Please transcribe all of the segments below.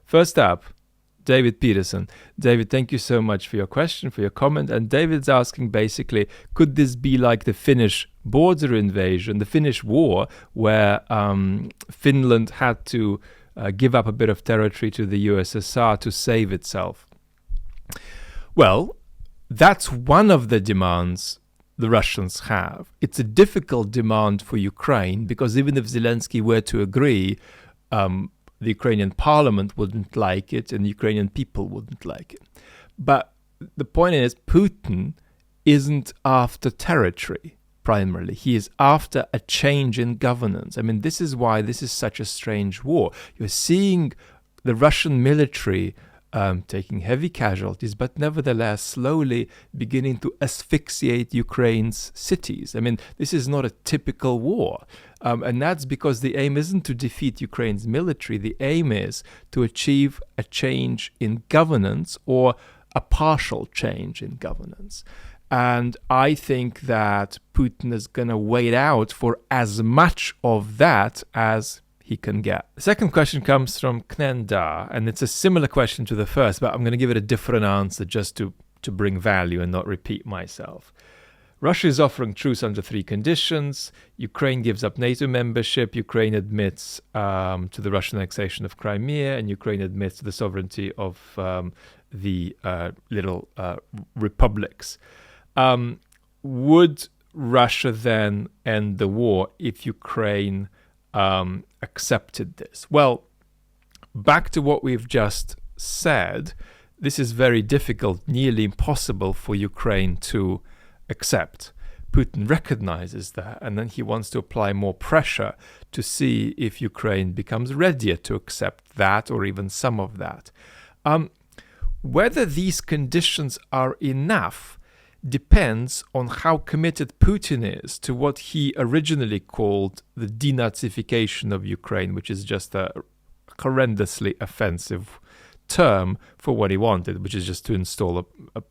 First up, David Peterson. David, thank you so much for your question, for your comment. And David's asking basically, could this be like the Finnish border invasion, the Finnish war, where Finland had to give up a bit of territory to the USSR to save itself? Well, that's one of the demands the Russians have. It's a difficult demand for Ukraine, because even if Zelensky were to agree, the Ukrainian parliament wouldn't like it and the Ukrainian people wouldn't like it. But the point is, Putin isn't after territory primarily. He is after a change in governance. I mean, this is why this is such a strange war. You're seeing the Russian military taking heavy casualties, but nevertheless slowly beginning to asphyxiate Ukraine's cities. I mean, this is not a typical war. And that's because the aim isn't to defeat Ukraine's military. The aim is to achieve a change in governance, or a partial change in governance. And I think that Putin is going to wait out for as much of that as he can get. The second question comes from Knen, and it's a similar question to the first, but I'm going to give it a different answer just to bring value and not repeat myself. Russia is offering truce under 3 conditions. Ukraine gives up NATO membership. Ukraine admits to the Russian annexation of Crimea, and Ukraine admits to the sovereignty of the little republics. Would Russia then end the war if Ukraine accepted this? Well, back to what we've just said, this is very difficult, nearly impossible for Ukraine to accept. Putin recognizes that, and then he wants to apply more pressure to see if Ukraine becomes readier to accept that, or even some of that. Whether these conditions are enough depends on how committed Putin is to what he originally called the denazification of Ukraine, which is just a horrendously offensive term for what he wanted, which is just to install a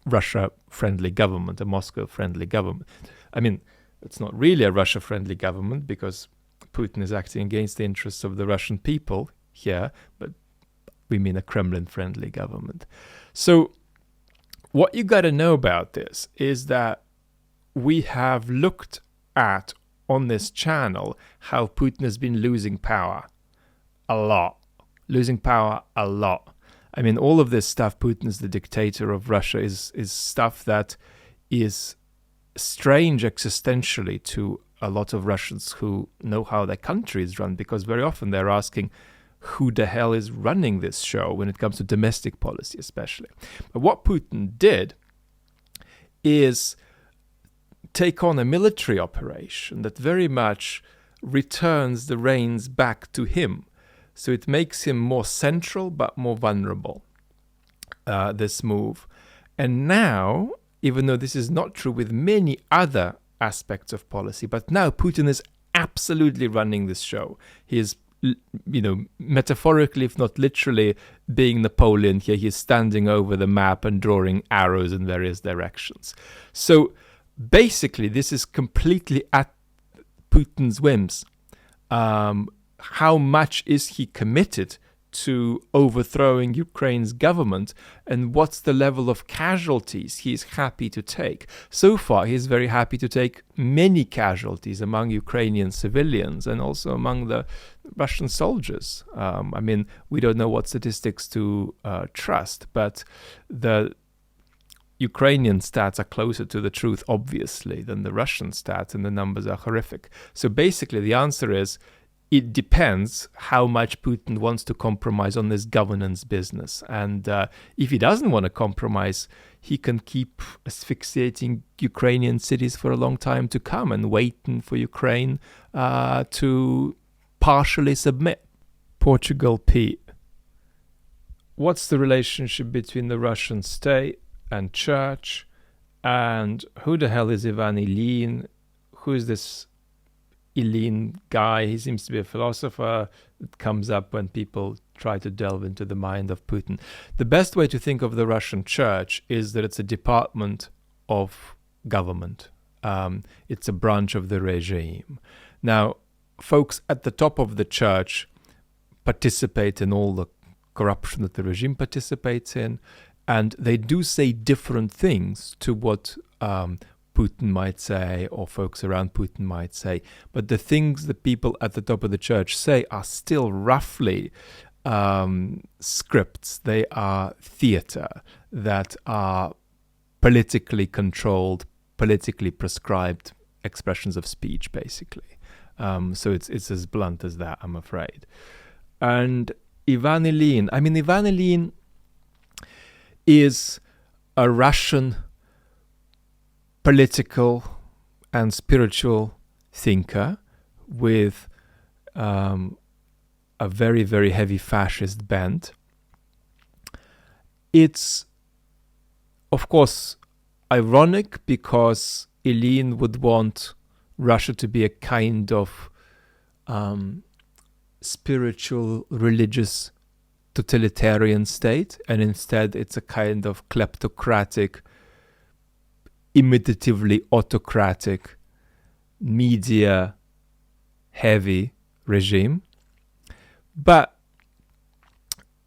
Russia-friendly government, a Moscow-friendly government. I mean, it's not really a Russia-friendly government, because Putin is acting against the interests of the Russian people here, but we mean a Kremlin-friendly government. So what you got to know about this is that we have looked at on this channel how Putin has been losing power a lot. I mean, all of this stuff, Putin is the dictator of Russia, is stuff that is strange existentially to a lot of Russians who know how their country is run, because very often they're asking, who the hell is running this show when it comes to domestic policy especially. But what Putin did is take on a military operation that very much returns the reins back to him. So it makes him more central but more vulnerable, this move. And now, even though this is not true with many other aspects of policy, but now Putin is absolutely running this show. He is, metaphorically, if not literally, being Napoleon here. He's standing over the map and drawing arrows in various directions. So basically, this is completely at Putin's whims. How much is he committed to overthrowing Ukraine's government, and what's the level of casualties he's happy to take? So far, he's very happy to take many casualties among Ukrainian civilians and also among the Russian soldiers. I mean, we don't know what statistics to trust, but the Ukrainian stats are closer to the truth, obviously, than the Russian stats, and the numbers are horrific. So basically, the answer is, it depends how much Putin wants to compromise on this governance business. And if he doesn't want to compromise, he can keep asphyxiating Ukrainian cities for a long time to come and waiting for Ukraine to partially submit. Portugal Pete. What's the relationship between the Russian state and church? And who the hell is Ivan Ilyin? Who is this Ilyin guy? He seems to be a philosopher. It comes up when people try to delve into the mind of Putin. The best way to think of the Russian church is that it's a department of government. It's a branch of the regime. Now, folks at the top of the church participate in all the corruption that the regime participates in. And they do say different things to what Putin might say or folks around Putin might say. But the things the people at the top of the church say are still roughly scripts. They are theater that are politically controlled, politically prescribed expressions of speech, basically. So it's as blunt as that, I'm afraid. And Ivan Ilyin is a Russian political and spiritual thinker with a very, very heavy fascist bent. It's, of course, ironic because Ilyin would want Russia to be a kind of spiritual, religious, totalitarian state, and instead it's a kind of kleptocratic, imitatively autocratic, media-heavy regime. But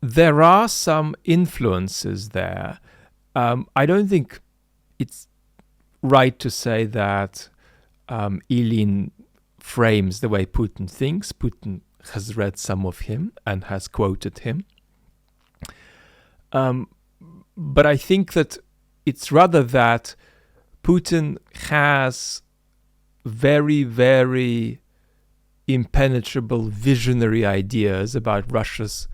there are some influences there. I don't think it's right to say that Ilyin frames the way Putin thinks. Putin has read some of him and has quoted him. But I think that it's rather that Putin has very, very impenetrable visionary ideas about Russia's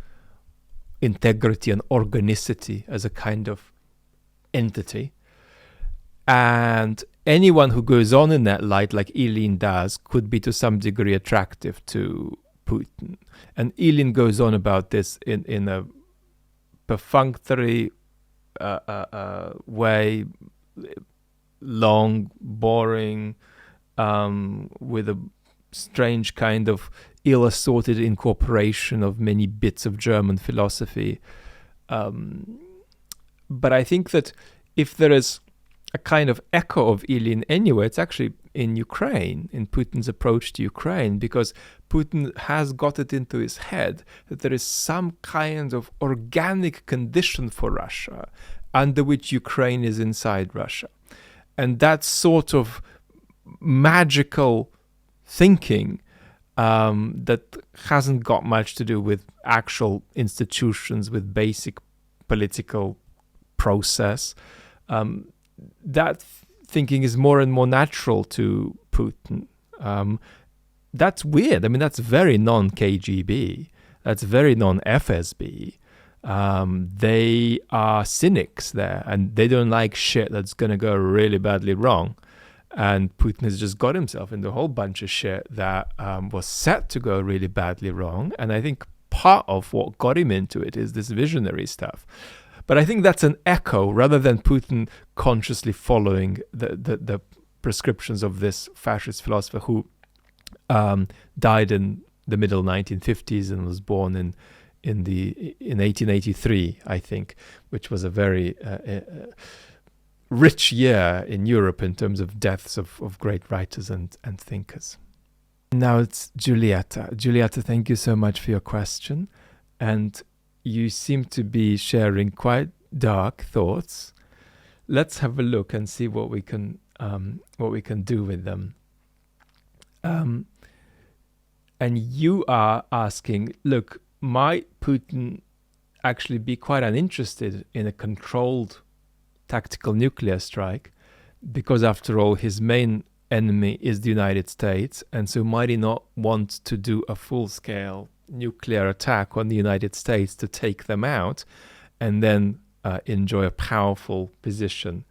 integrity and organicity as a kind of entity. And anyone who goes on in that light, like Ilyin does, could be to some degree attractive to Putin. And Ilyin goes on about this in a perfunctory way, long, boring, with a strange kind of ill-assorted incorporation of many bits of German philosophy. But I think that if there is a kind of echo of Ilyin anywhere, it's actually in Ukraine, in Putin's approach to Ukraine, because Putin has got it into his head that there is some kind of organic condition for Russia under which Ukraine is inside Russia. And that sort of magical thinking that hasn't got much to do with actual institutions, with basic political process, that thinking is more and more natural to Putin. That's weird. I mean, that's very non-KGB. That's very non-FSB. They are cynics there, and they don't like shit that's going to go really badly wrong. And Putin has just got himself into a whole bunch of shit that was set to go really badly wrong. And I think part of what got him into it is this visionary stuff. But I think that's an echo rather than Putin consciously following the prescriptions of this fascist philosopher who died in the middle 1950s and was born in 1883, I think, which was a very rich year in Europe in terms of deaths of great writers and thinkers. Now it's Julietta. Julietta, thank you so much for your question. And you seem to be sharing quite dark thoughts. Let's have a look and see what we can do with them. And you are asking, look, might Putin actually be quite uninterested in a controlled tactical nuclear strike? Because after all, his main enemy is the United States, and so might he not want to do a full-scale nuclear attack on the United States to take them out and then enjoy a powerful position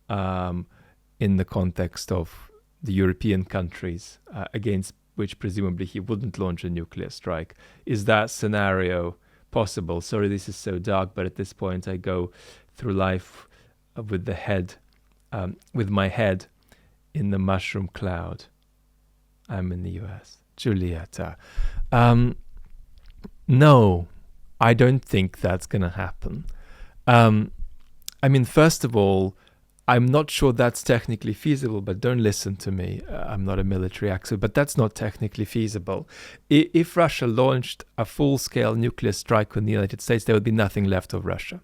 in the context of the European countries against which presumably he wouldn't launch a nuclear strike? Is that scenario possible? Sorry, this is so dark, but at this point I go through life with my head in the mushroom cloud. I'm in the US. Julietta. No, I don't think that's going to happen. I mean, first of all, I'm not sure that's technically feasible, but don't listen to me. I'm not a military expert, but that's not technically feasible. If Russia launched a full-scale nuclear strike on the United States, there would be nothing left of Russia.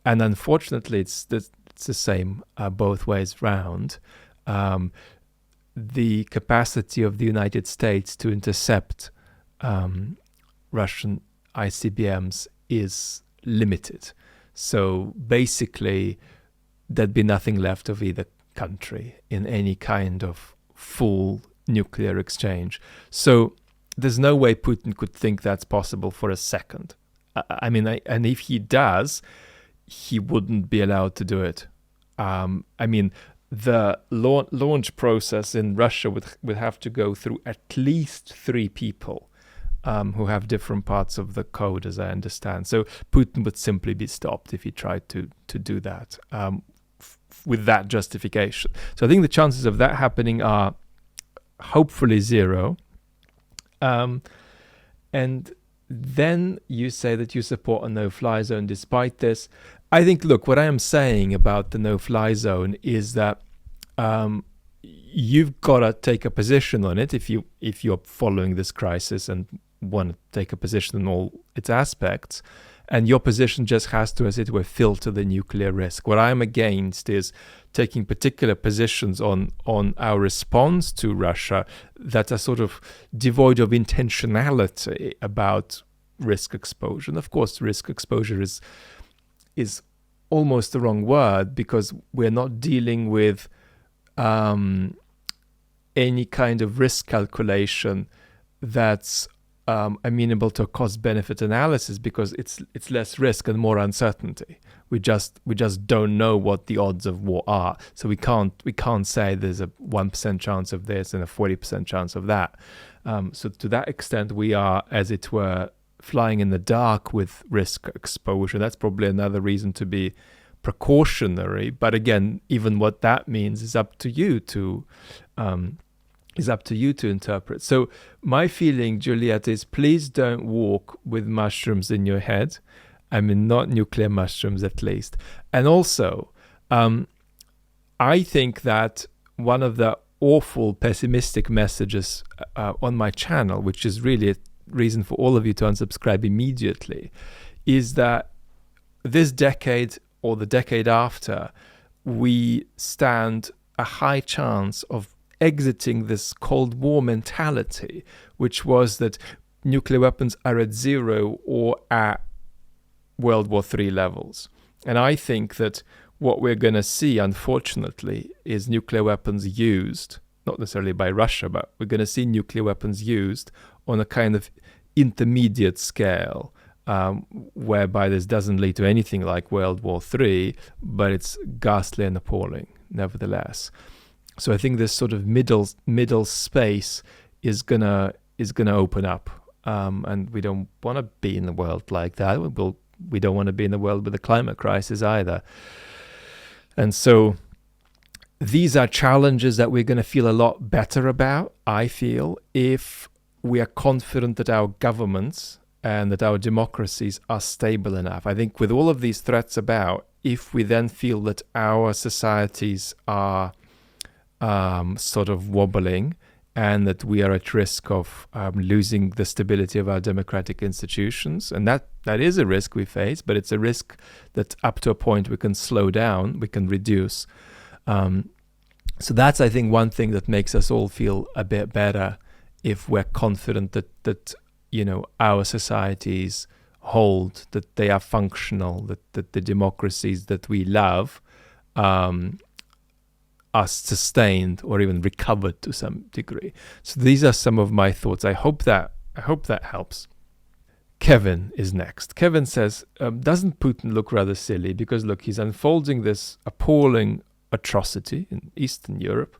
And unfortunately, it's the same both ways round. The capacity of the United States to intercept Russian ICBMs is limited. So basically, there'd be nothing left of either country in any kind of full nuclear exchange. So there's no way Putin could think that's possible for a second. And if he does, he wouldn't be allowed to do it. The launch process in Russia would have to go through at least 3 people who have different parts of the code, as I understand. So Putin would simply be stopped if he tried to do that with that justification. So I think the chances of that happening are hopefully 0. And then you say that you support a no-fly zone despite this. I think, look, what I am saying about the no-fly zone is that you've got to take a position on it if you're following this crisis and want to take a position in all its aspects. And your position just has to, as it were, filter the nuclear risk. What I'm against is taking particular positions on our response to Russia that are sort of devoid of intentionality about risk exposure. And of course, risk exposure is almost the wrong word, because we're not dealing with any kind of risk calculation that's amenable to a cost-benefit analysis, because it's less risk and more uncertainty. We just don't know what the odds of war are, so we can't say there's a 1% chance of this and a 40% chance of that. So to that extent, we are, as it were, flying in the dark with risk exposure. That's probably another reason to be precautionary. But again, even what that means is up to you to interpret. So my feeling, Julietta, is please don't walk with mushrooms in your head. I mean, not nuclear mushrooms, at least. And also, I think that one of the awful pessimistic messages on my channel, which is really a reason for all of you to unsubscribe immediately, is that this decade or the decade after, we stand a high chance of exiting this Cold War mentality, which was that nuclear weapons are at 0 or at World War III levels. And I think that what we're going to see, unfortunately, is nuclear weapons used, not necessarily by Russia, but we're going to see nuclear weapons used on a kind of intermediate scale, whereby this doesn't lead to anything like World War III, but it's ghastly and appalling, nevertheless. So I think this sort of middle space is gonna open up, and we don't want to be in a world like that. We don't want to be in a world with a climate crisis either. And so these are challenges that we're going to feel a lot better about, I feel, if we are confident that our governments and that our democracies are stable enough. I think with all of these threats about, if we then feel that our societies are sort of wobbling and that we are at risk of losing the stability of our democratic institutions, and that is a risk we face, but it's a risk that up to a point we can slow down, we can reduce. So that's, I think, one thing that makes us all feel a bit better, if we're confident that our societies hold, that they are functional, that the democracies that we love are sustained or even recovered to some degree. So these are some of my thoughts. I hope that helps. Kevin is next. Kevin says, doesn't Putin look rather silly? Because look, he's unfolding this appalling atrocity in Eastern Europe.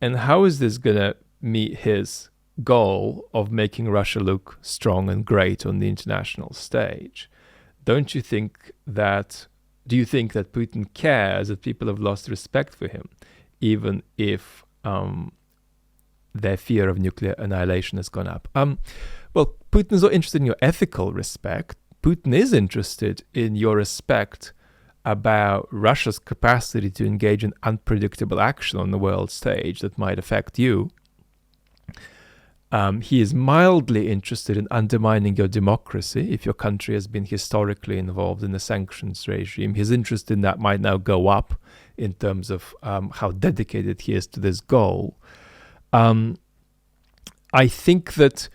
And how is this going to meet his goal of making Russia look strong and great on the international stage? Do you think that Putin cares that people have lost respect for him, even if their fear of nuclear annihilation has gone up? Well, Putin is not interested in your ethical respect. Putin is interested in your respect about Russia's capacity to engage in unpredictable action on the world stage that might affect you. He is mildly interested in undermining your democracy if your country has been historically involved in the sanctions regime. His interest in that might now go up in terms of how dedicated he is to this goal. I think that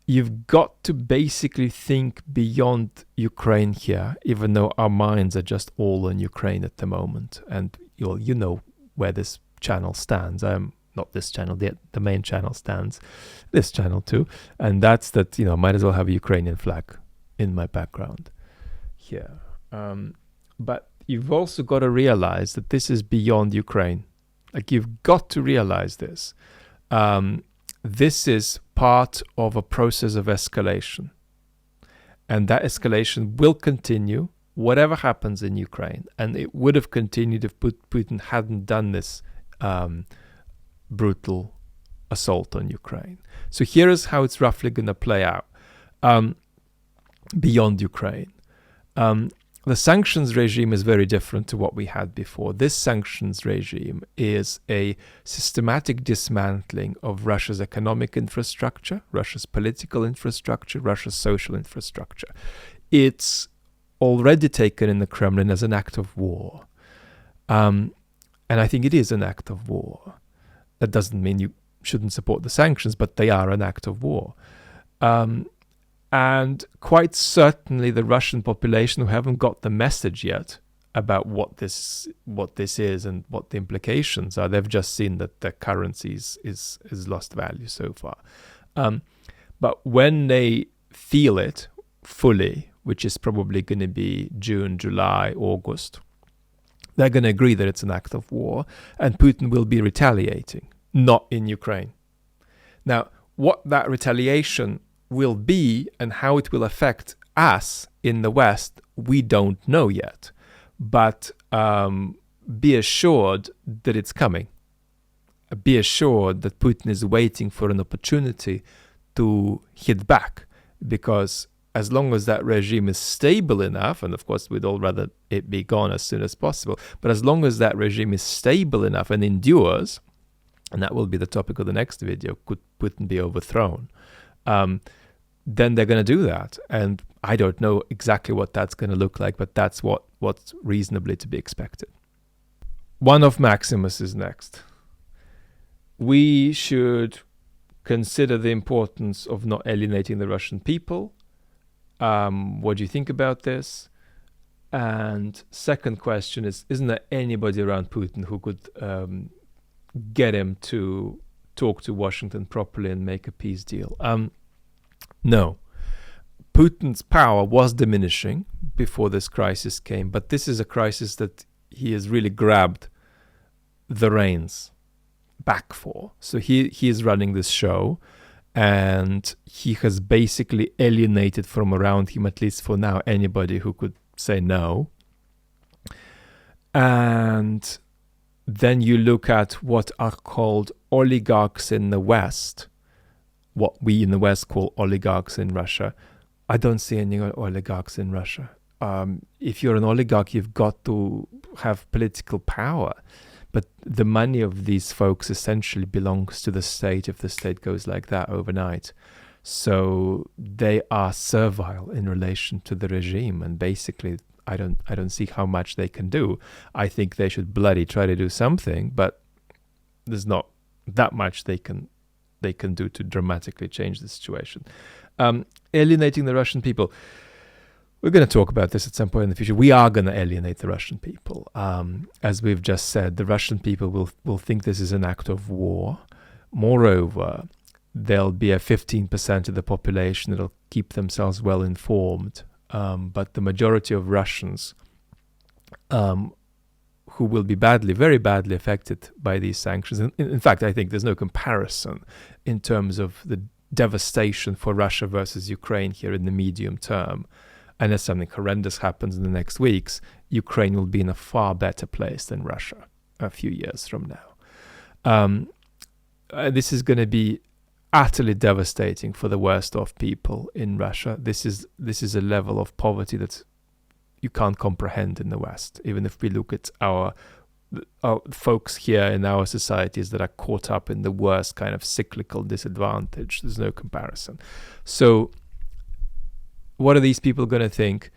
you've got to basically think beyond Ukraine here, even though our minds are just all on Ukraine at the moment. And you know where this channel stands. Not this channel, the main channel stands, this channel too. And that's that, might as well have a Ukrainian flag in my background here. But you've also got to realize that this is beyond Ukraine. Like, you've got to realize this. This is part of a process of escalation. And that escalation will continue, whatever happens in Ukraine. And it would have continued if Putin hadn't done this brutal assault on Ukraine. So here is how it's roughly going to play out beyond Ukraine. The sanctions regime is very different to what we had before. This sanctions regime is a systematic dismantling of Russia's economic infrastructure, Russia's political infrastructure, Russia's social infrastructure. It's already taken in the Kremlin as an act of war. And I think it is an act of war. That doesn't mean you shouldn't support the sanctions, but they are an act of war. And quite certainly the Russian population who haven't got the message yet about what this is and what the implications are, they've just seen that their currency is lost value so far. But when they feel it fully, which is probably going to be June, July, August, they're going to agree that it's an act of war, and Putin will be retaliating, not in Ukraine. Now, what that retaliation will be and how it will affect us in the West, we don't know yet. But be assured that it's coming. Be assured that Putin is waiting for an opportunity to hit back, because as long as that regime is stable enough, and of course we'd all rather it be gone as soon as possible, but as long as that regime is stable enough and endures, and that will be the topic of the next video, could Putin be overthrown? Then they're going to do that. And I don't know exactly what that's going to look like, but that's what's reasonably to be expected. One Off Maximus is next. We should consider the importance of not alienating the Russian people. What do you think about this? And second question is, isn't there anybody around Putin who could get him to talk to Washington properly and make a peace deal? No. Putin's power was diminishing before this crisis came, but this is a crisis that he has really grabbed the reins back for. So he is running this show, and he has basically alienated from around him, at least for now, anybody who could say no. And then you look at what are called oligarchs in the West, what we in the West call oligarchs in Russia. I don't see any oligarchs in Russia. If you're an oligarch, you've got to have political power. But the money of these folks essentially belongs to the state if the state goes like that overnight. So they are servile in relation to the regime, and basically I don't see how much they can do. I think they should bloody try to do something, but there's not that much they can do to dramatically change the situation. Alienating the Russian people. We're going to talk about this at some point in the future. We are going to alienate the Russian people. As we've just said, the Russian people will think this is an act of war. Moreover, there'll be a 15% of the population that'll keep themselves well informed. But the majority of Russians who will be very badly affected by these sanctions. In fact, I think there's no comparison in terms of the devastation for Russia versus Ukraine here in the medium term. Unless something horrendous happens in the next weeks, Ukraine will be in a far better place than Russia a few years from now. This is going to be utterly devastating for the worst off people in Russia. This is a level of poverty that's you can't comprehend in the West. Even if we look at our folks here in our societies that are caught up in the worst kind of cyclical disadvantage, there's no comparison. So what are these people going to think?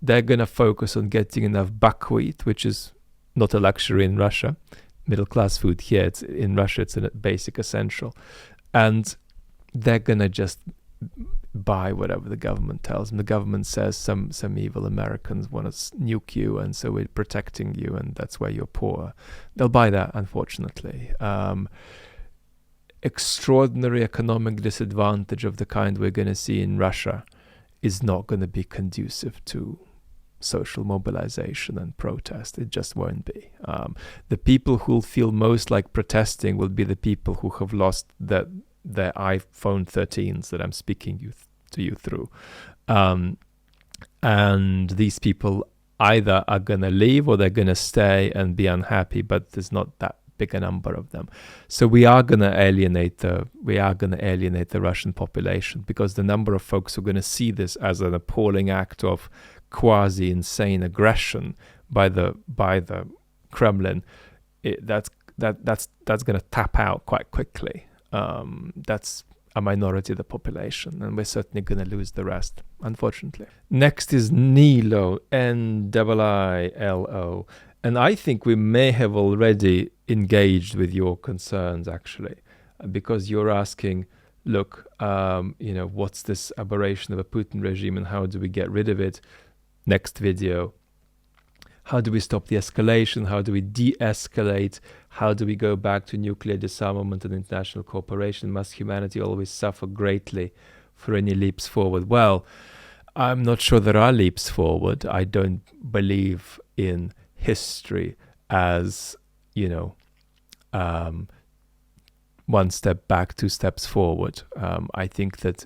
They're going to focus on getting enough buckwheat, which is not a luxury in Russia. Middle class food here, in Russia, it's a basic essential. And they're going to just buy whatever the government tells them. The government says some evil Americans want to nuke you, and so we're protecting you, and that's why you're poor. They'll buy that, unfortunately. Extraordinary economic disadvantage of the kind we're going to see in Russia is not going to be conducive to social mobilization and protest. It just won't be. The people who'll feel most like protesting will be the people who have lost their iPhone 13s that I'm speaking to you through. And these people either are going to leave or they're going to stay and be unhappy, but there's not that big a number of them. So we are going to alienate the Russian population, because the number of folks who are going to see this as an appalling act of quasi-insane aggression by the Kremlin, that's going to tap out quite quickly. That's a minority of the population, and we're certainly going to lose the rest, unfortunately. Next is Niilo, Niilo, and I think we may have already engaged with your concerns, actually, because you're asking, look, what's this aberration of a Putin regime and how do we get rid of it? Next video. How do we stop the escalation? How do we de-escalate? How do we go back to nuclear disarmament and international cooperation? Must humanity always suffer greatly for any leaps forward? Well, I'm not sure there are leaps forward. I don't believe in history as, one step back, two steps forward. I think that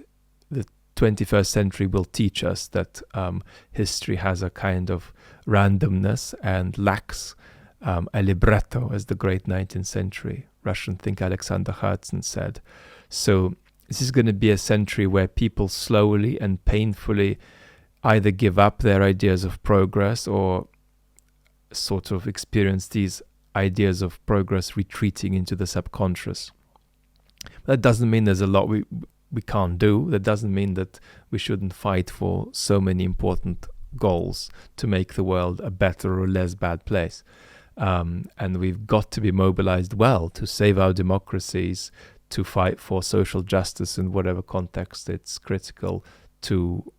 the 21st century will teach us that history has a kind of randomness and lacks a libretto, as the great 19th century Russian thinker Alexander Herzen said. So this is going to be a century where people slowly and painfully either give up their ideas of progress or sort of experience these ideas of progress retreating into the subconscious. That doesn't mean there's a lot we can't do. That doesn't mean that we shouldn't fight for so many important goals to make the world a better or less bad place. And we've got to be mobilized well to save our democracies, to fight for social justice in whatever context it's critical, to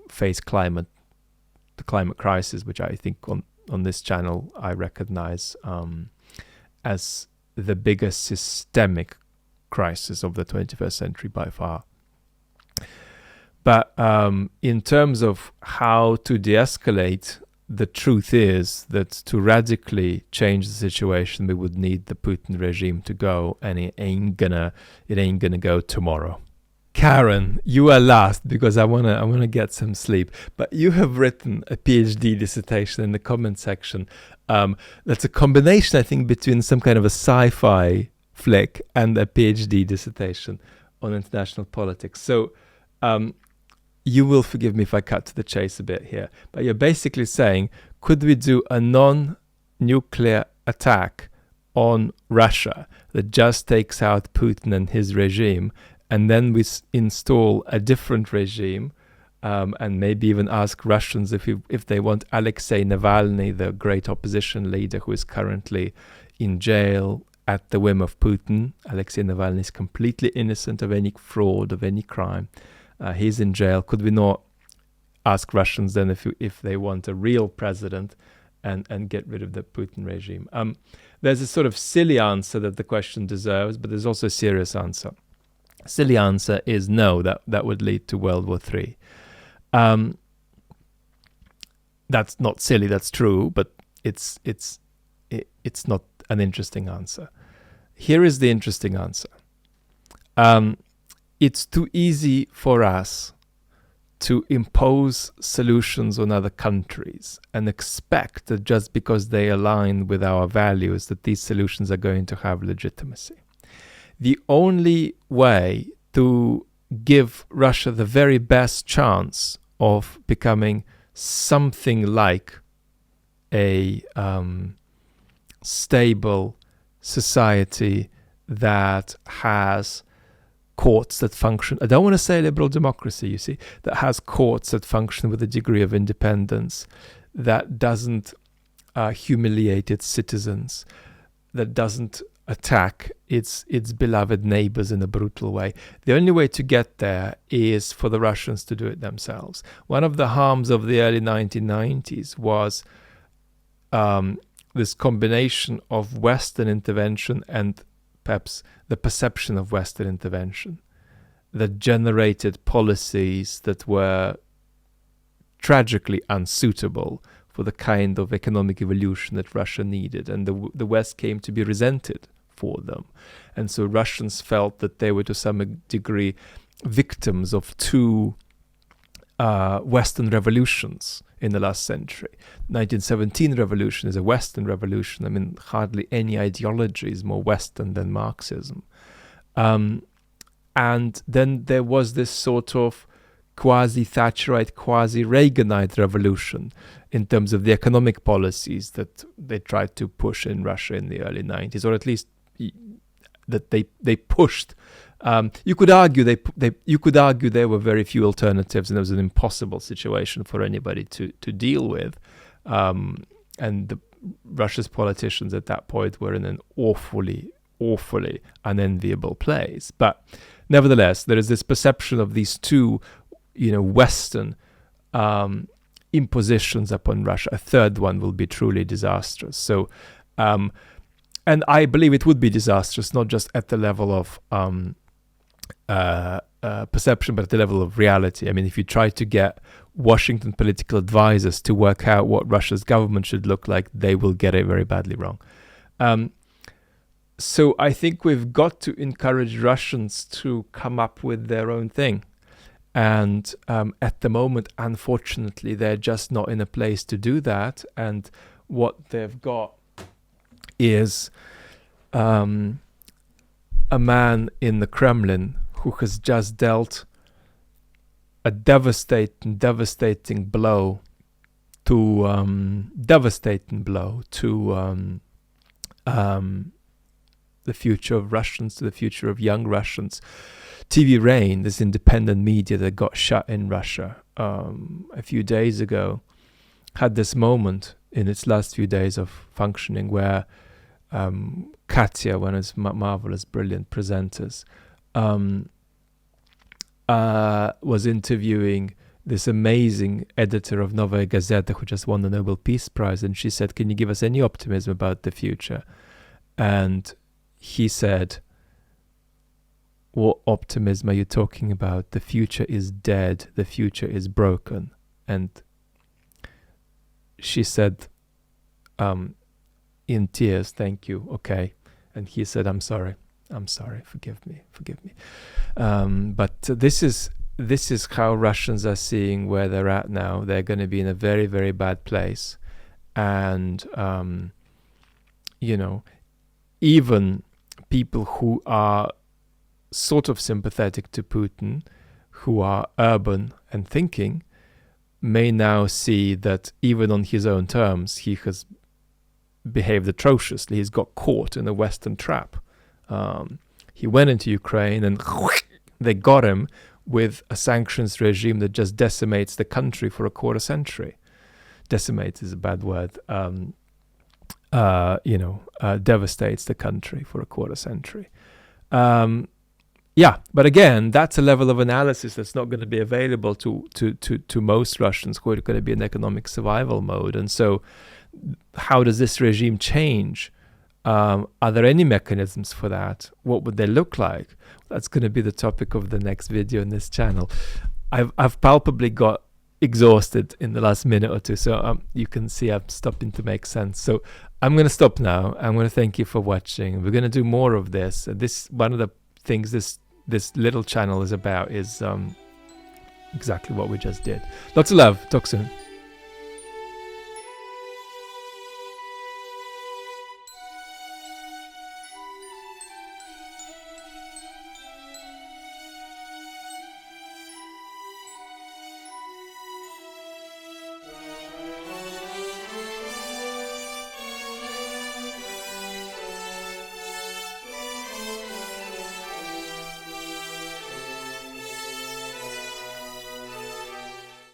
face the climate crisis, which I think on this channel I recognize as the biggest systemic crisis of the 21st century by far. But in terms of how to de-escalate, the truth is that to radically change the situation, we would need the Putin regime to go, and it ain't gonna go tomorrow. Karen, you are last because I wanna get some sleep. But you have written a PhD dissertation in the comment section. That's a combination, I think, between some kind of a sci-fi flick and a PhD dissertation on international politics. So you will forgive me if I cut to the chase a bit here, but you're basically saying, could we do a non-nuclear attack on Russia that just takes out Putin and his regime, and then we install a different regime, and maybe even ask Russians if they want Alexei Navalny, the great opposition leader who is currently in jail at the whim of Putin. Alexei Navalny is completely innocent of any fraud, of any crime. He's in jail. Could we not ask Russians then if they want a real president and get rid of the Putin regime? There's a sort of silly answer that the question deserves, but there's also a serious answer. Silly answer is no, that would lead to World War III. That's not silly, that's true, but it's not an interesting answer. Here is the interesting answer. It's too easy for us to impose solutions on other countries and expect that just because they align with our values that these solutions are going to have legitimacy. The only way to give Russia the very best chance of becoming something like a stable society that has courts that function. I don't want to say liberal democracy, you see, that has courts that function with a degree of independence, that doesn't humiliate its citizens, that doesn't attack its beloved neighbors in a brutal way. The only way to get there is for the Russians to do it themselves. One of the harms of the early 1990s was this combination of Western intervention and perhaps the perception of Western intervention that generated policies that were tragically unsuitable for the kind of economic evolution that Russia needed. And the West came to be resented for them. And so Russians felt that they were to some degree victims of two Western revolutions in the last century. 1917 revolution is a Western revolution. I mean, hardly any ideology is more Western than Marxism. And then there was this sort of quasi-Thatcherite, quasi-Reaganite revolution in terms of the economic policies that they tried to push in Russia in the early 90s, or at least that they pushed. You could argue there were very few alternatives, and it was an impossible situation for anybody to deal with. And Russia's politicians at that point were in an awfully unenviable place. But nevertheless, there is this perception of these two, Western impositions upon Russia. A third one will be truly disastrous. So, and I believe it would be disastrous, not just at the level of perception, but at the level of reality. I mean, if you try to get Washington political advisors to work out what Russia's government should look like, they will get it very badly wrong. So I think we've got to encourage Russians to come up with their own thing. And at the moment, unfortunately, they're just not in a place to do that. And what they've got is a man in the Kremlin who has just dealt a devastating blow to the future of Russians, to the future of young Russians. TV Rain, this independent media that got shut in Russia a few days ago, had this moment in its last few days of functioning where Katya, one of its marvelous, brilliant presenters, was interviewing this amazing editor of Novaya Gazeta who just won the Nobel Peace Prize, and she said, "Can you give us any optimism about the future?" And he said, "What optimism are you talking about? The future is dead. The future is broken." And she said, in tears, "Thank you, okay." And he said, I'm sorry, forgive me. But this is how Russians are seeing where they're at now. They're going to be in a very, very bad place. And, even people who are sort of sympathetic to Putin, who are urban and thinking, may now see that even on his own terms, he has behaved atrociously. He's got caught in a Western trap. He went into Ukraine and they got him with a sanctions regime that just decimates the country for a quarter century. Decimate is a bad word. Devastates the country for a quarter century. But again, that's a level of analysis that's not going to be available to most Russians who are going to be in economic survival mode. And so how does this regime change? Are there any mechanisms for that? What would they look like? That's going to be the topic of the next video in this channel. I've palpably got exhausted in the last minute or two, so you can see I'm stopping to make sense. So I'm going to stop now. I'm going to thank you for watching. We're going to do more of this. One of the things this little channel is about is exactly what we just did. Lots of love. Talk soon.